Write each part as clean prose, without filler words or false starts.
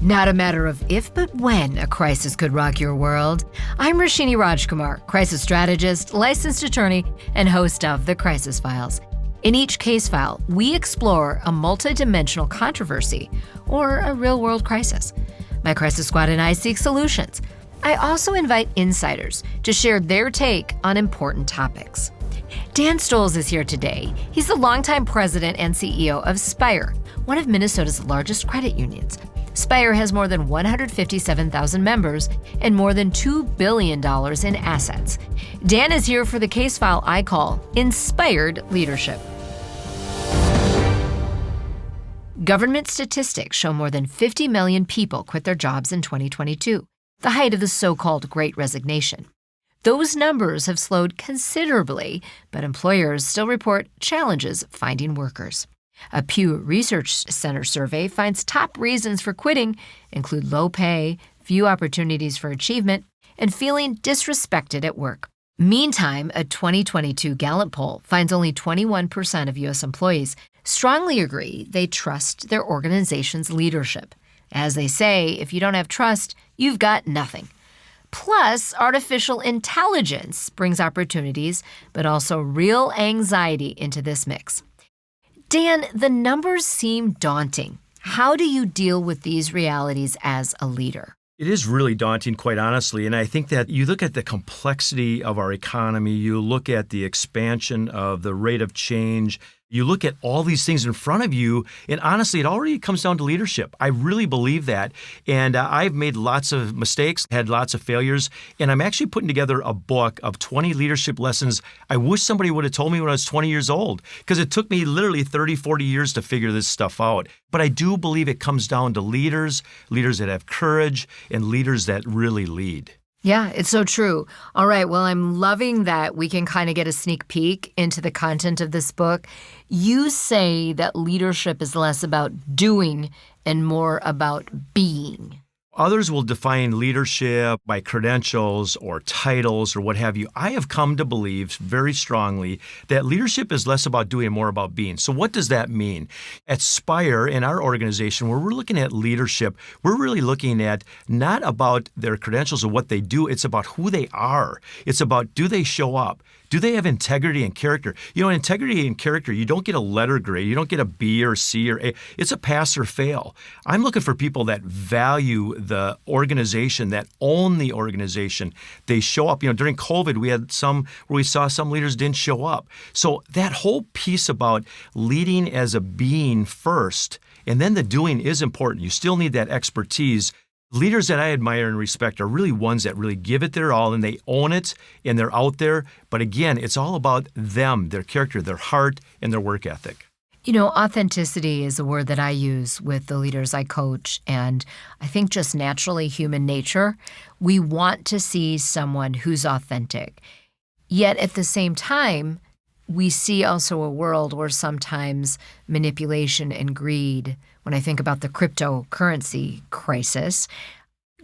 Not a matter of if, but when a crisis could rock your world. I'm Roshini Rajkumar, crisis strategist, licensed attorney, and host of The Crisis Files. In each case file, we explore a multidimensional controversy or a real-world crisis. My crisis squad and I seek solutions. I also invite insiders to share their take on important topics. Dan Stoltz is here today. He's the longtime president and CEO of SPIRE, one of Minnesota's largest credit unions. SPIRE has more than 157,000 members and more than $2 billion in assets. Dan is here for the case file I call InSPIREd Leadership. Government statistics show more than 50 million people quit their jobs in 2022, the height of the so-called Great Resignation. Those numbers have slowed considerably, but employers still report challenges finding workers. A Pew Research Center survey finds top reasons for quitting include low pay, few opportunities for achievement, and feeling disrespected at work. Meantime, a 2022 Gallup poll finds only 21% of U.S. employees strongly agree they trust their organization's leadership. As they say, if you don't have trust, you've got nothing. Plus, artificial intelligence brings opportunities, but also real anxiety into this mix. Dan, the numbers seem daunting. How do you deal with these realities as a leader? It is really daunting, quite honestly, and I think that you look at the complexity of our economy, you look at the expansion of the rate of change, you look at all these things in front of you, and honestly, it already comes down to leadership. I really believe that, and I've made lots of mistakes, had lots of failures, and I'm actually putting together a book of 20 leadership lessons I wish somebody would have told me when I was 20 years old, because it took me literally 30, 40 years to figure this stuff out. But I do believe it comes down to leaders that have courage, and leaders that really lead. Yeah, it's so true. All right, well, I'm loving that we can kind of get a sneak peek into the content of this book. You say that leadership is less about doing and more about being. Others will define leadership by credentials or titles or what have you. I have come to believe very strongly that leadership is less about doing and more about being. So what does that mean? At SPIRE, in our organization, where we're looking at leadership, we're really looking at not about their credentials or what they do. It's about who they are. It's about, do they show up? Do they have integrity and character? You know, integrity and character, you don't get a letter grade. You don't get a B or C or A. It's a pass or fail. I'm looking for people that value the organization, that own the organization. They show up. You know, during COVID, we had some where we saw some leaders didn't show up. So that whole piece about leading as a being first, and then the doing is important. You still need that expertise. Leaders that I admire and respect are really ones that really give it their all and they own it and they're out there. But again, it's all about them, their character, their heart, and their work ethic. You know, authenticity is a word that I use with the leaders I coach, and I think just naturally human nature. We want to see someone who's authentic. Yet at the same time, we see also a world where sometimes manipulation and greed, when I think about the cryptocurrency crisis,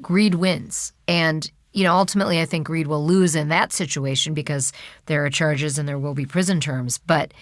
greed wins. And, you know, ultimately I think greed will lose in that situation because there are charges and there will be prison terms. But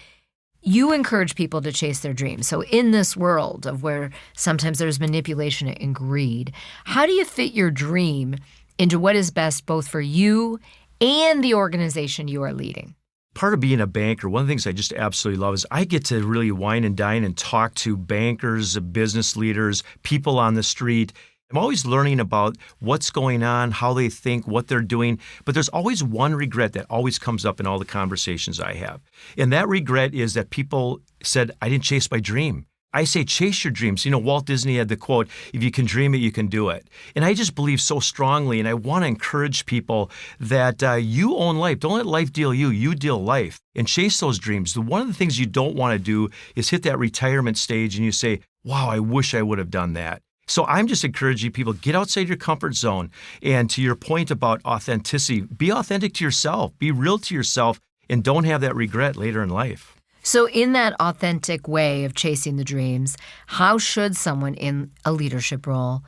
you encourage people to chase their dreams. So in this world of where sometimes there's manipulation and greed, how do you fit your dream into what is best both for you and the organization you are leading? Part of being a banker, one of the things I just absolutely love is I get to really wine and dine and talk to bankers, business leaders, people on the street. I'm always learning about what's going on, how they think, what they're doing. But there's always one regret that always comes up in all the conversations I have. And that regret is that people said, I didn't chase my dream. I say, chase your dreams. You know, Walt Disney had the quote, if you can dream it, you can do it. And I just believe so strongly, and I want to encourage people that you own life. Don't let life deal you. You deal life. And chase those dreams. One of the things you don't want to do is hit that retirement stage and you say, wow, I wish I would have done that. So I'm just encouraging people, get outside your comfort zone. And to your point about authenticity, be authentic to yourself. Be real to yourself and don't have that regret later in life. So in that authentic way of chasing the dreams, how should someone in a leadership role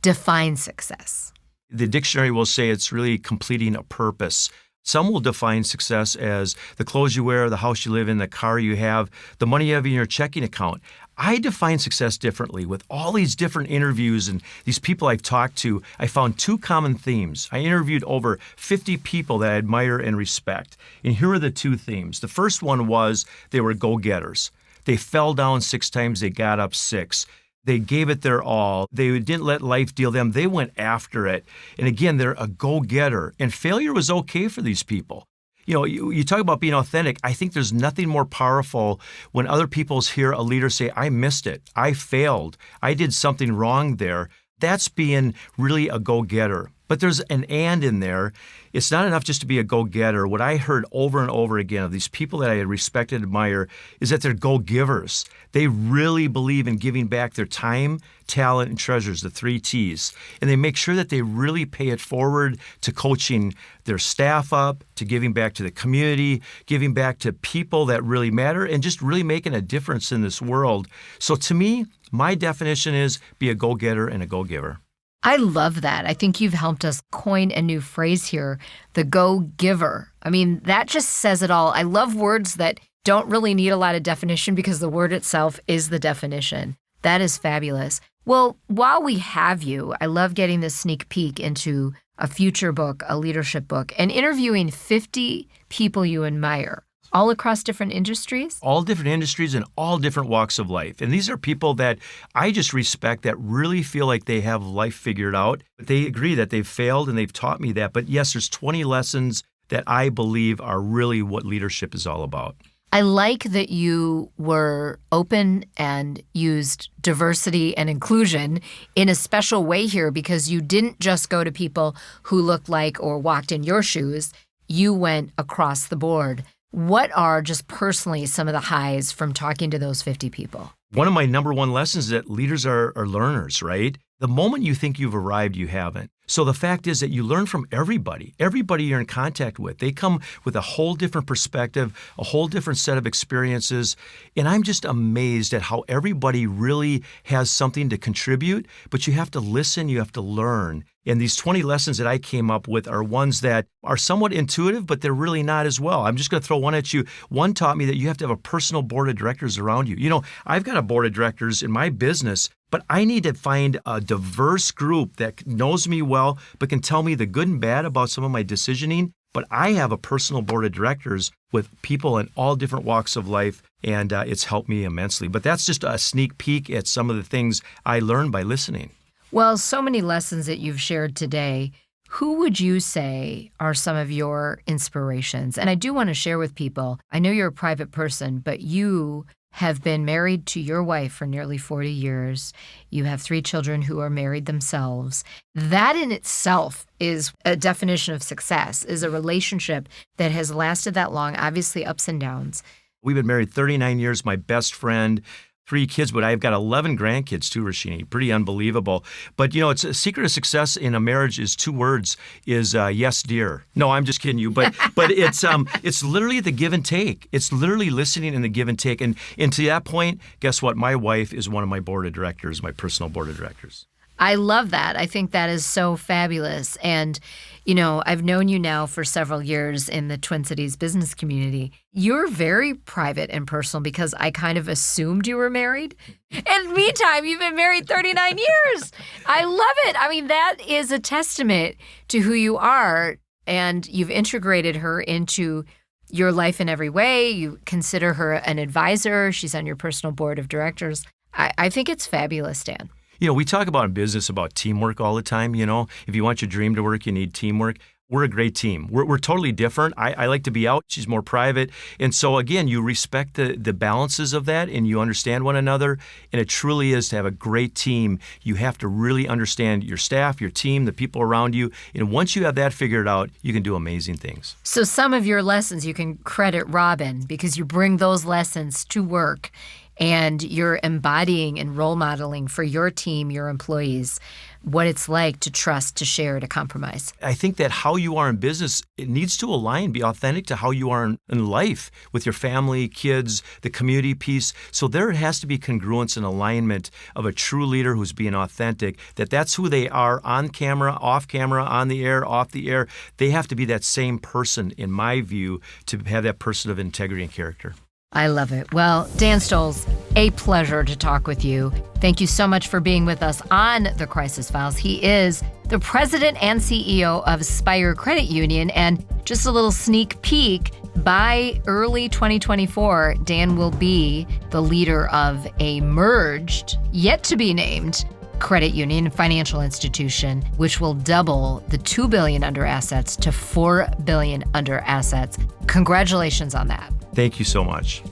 define success? The dictionary will say it's really completing a purpose. Some will define success as the clothes you wear, the house you live in, the car you have, the money you have in your checking account. I define success differently. With all these different interviews and these people I've talked to, I found two common themes. I interviewed over 50 people that I admire and respect. And here are the two themes. The first one was they were go-getters. They fell down 6 times, they got up 6. They gave it their all. They didn't let life deal them. They went after it. And again, they're a go-getter. And failure was okay for these people. You know, you talk about being authentic. I think there's nothing more powerful when other people hear a leader say, I missed it. I failed. I did something wrong there. That's being really a go-getter. But there's an and in there. It's not enough just to be a go-getter. What I heard over and over again of these people that I respect and admire is that they're go-givers. They really believe in giving back their time, talent, and treasures, the 3 T's. And they make sure that they really pay it forward to coaching their staff up, to giving back to the community, giving back to people that really matter, and just really making a difference in this world. So to me, my definition is be a go-getter and a go-giver. I love that. I think you've helped us coin a new phrase here, the go-giver. I mean, that just says it all. I love words that don't really need a lot of definition because the word itself is the definition. That is fabulous. Well, while we have you, I love getting this sneak peek into a future book, a leadership book, and interviewing 50 people you admire. All across different industries? All different industries and all different walks of life. And these are people that I just respect that really feel like they have life figured out. But they agree that they've failed and they've taught me that. But yes, there's 20 lessons that I believe are really what leadership is all about. I like that you were open and used diversity and inclusion in a special way here because you didn't just go to people who looked like or walked in your shoes. You went across the board. What are just personally some of the highs from talking to those 50 people? One of my number one lessons is that leaders are learners, right? The moment you think you've arrived, you haven't. So the fact is that you learn from everybody. Everybody you're in contact with. They come with a whole different perspective, a whole different set of experiences. And I'm just amazed at how everybody really has something to contribute, but you have to listen, you have to learn. And these 20 lessons that I came up with are ones that are somewhat intuitive, but they're really not as well. I'm just going to throw one at you. One taught me that you have to have a personal board of directors around you. You know, I've got a board of directors in my business, but I need to find a diverse group that knows me well, but can tell me the good and bad about some of my decisioning. But I have a personal board of directors with people in all different walks of life, and it's helped me immensely. But that's just a sneak peek at some of the things I learned by listening. Well, so many lessons that you've shared today. Who would you say are some of your inspirations? And I do want to share with people, I know you're a private person, but you have been married to your wife for nearly 40 years. You have 3 children who are married themselves. That in itself is a definition of success, is a relationship that has lasted that long, obviously ups and downs. We've been married 39 years, my best friend. 3 kids, but I've got 11 grandkids too, Roshini. Pretty unbelievable. But, you know, it's a secret of success in a marriage is 2 words, is yes, dear. No, I'm just kidding you. But it's literally the give and take. It's literally listening and the give and take. And to that point, guess what? My wife is one of my board of directors, my personal board of directors. I love that. I think that is so fabulous. And, you know, I've known you now for several years in the Twin Cities business community. You're very private and personal because I kind of assumed you were married. And meantime, you've been married 39 years. I love it. I mean, that is a testament to who you are. And you've integrated her into your life in every way. You consider her an advisor. She's on your personal board of directors. I think it's fabulous, Dan. You know, we talk about in business about teamwork all the time. You know, if you want your dream to work, you need teamwork. We're a great team. We're totally different. I like to be out. She's more private. And so, again, you respect the balances of that and you understand one another. And it truly is to have a great team. You have to really understand your staff, your team, the people around you. And once you have that figured out, you can do amazing things. So some of your lessons you can credit Robin because you bring those lessons to work. And you're embodying and role modeling for your team, your employees, what it's like to trust, to share, to compromise. I think that how you are in business, it needs to align, be authentic to how you are in life with your family, kids, the community piece. So there has to be congruence and alignment of a true leader who's being authentic, that's who they are on camera, on the air, off the air. They have to be that same person, in my view, to have that person of integrity and character. I love it. Well, Dan Stoltz, a pleasure to talk with you. Thank you so much for being with us on The Crisis Files. He is the president and CEO of SPIRE Credit Union. And just a little sneak peek, by early 2024, Dan will be the leader of a merged, yet to be named, credit union and financial institution, which will double the $2 billion under assets to $4 billion under assets. Congratulations on that. Thank you so much.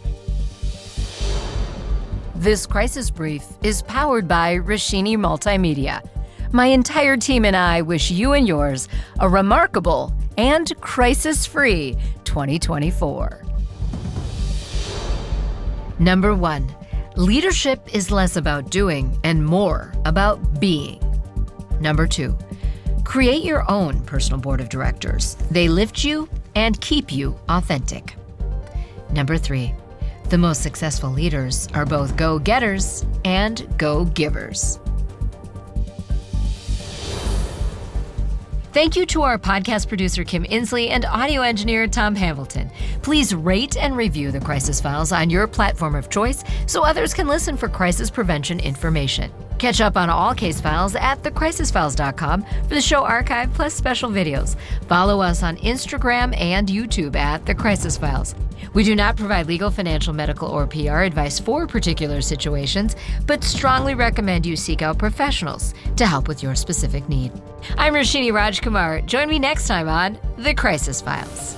This Crisis Brief is powered by Roshini Multimedia. My entire team and I wish you and yours a remarkable and crisis-free 2024. Number 1, leadership is less about doing and more about being. Number 2, create your own personal board of directors. They lift you and keep you authentic. Number 3, the most successful leaders are both go-getters and go-givers. Thank you to our podcast producer, Kim Inslee, and audio engineer, Tom Hamilton. Please rate and review The Crisis Files on your platform of choice so others can listen for crisis prevention information. Catch up on all case files at thecrisisfiles.com for the show archive plus special videos. Follow us on Instagram and YouTube at The Crisis Files. We do not provide legal, financial, medical, or PR advice for particular situations, but strongly recommend you seek out professionals to help with your specific need. I'm Roshini Rajkumar. Join me next time on The Crisis Files.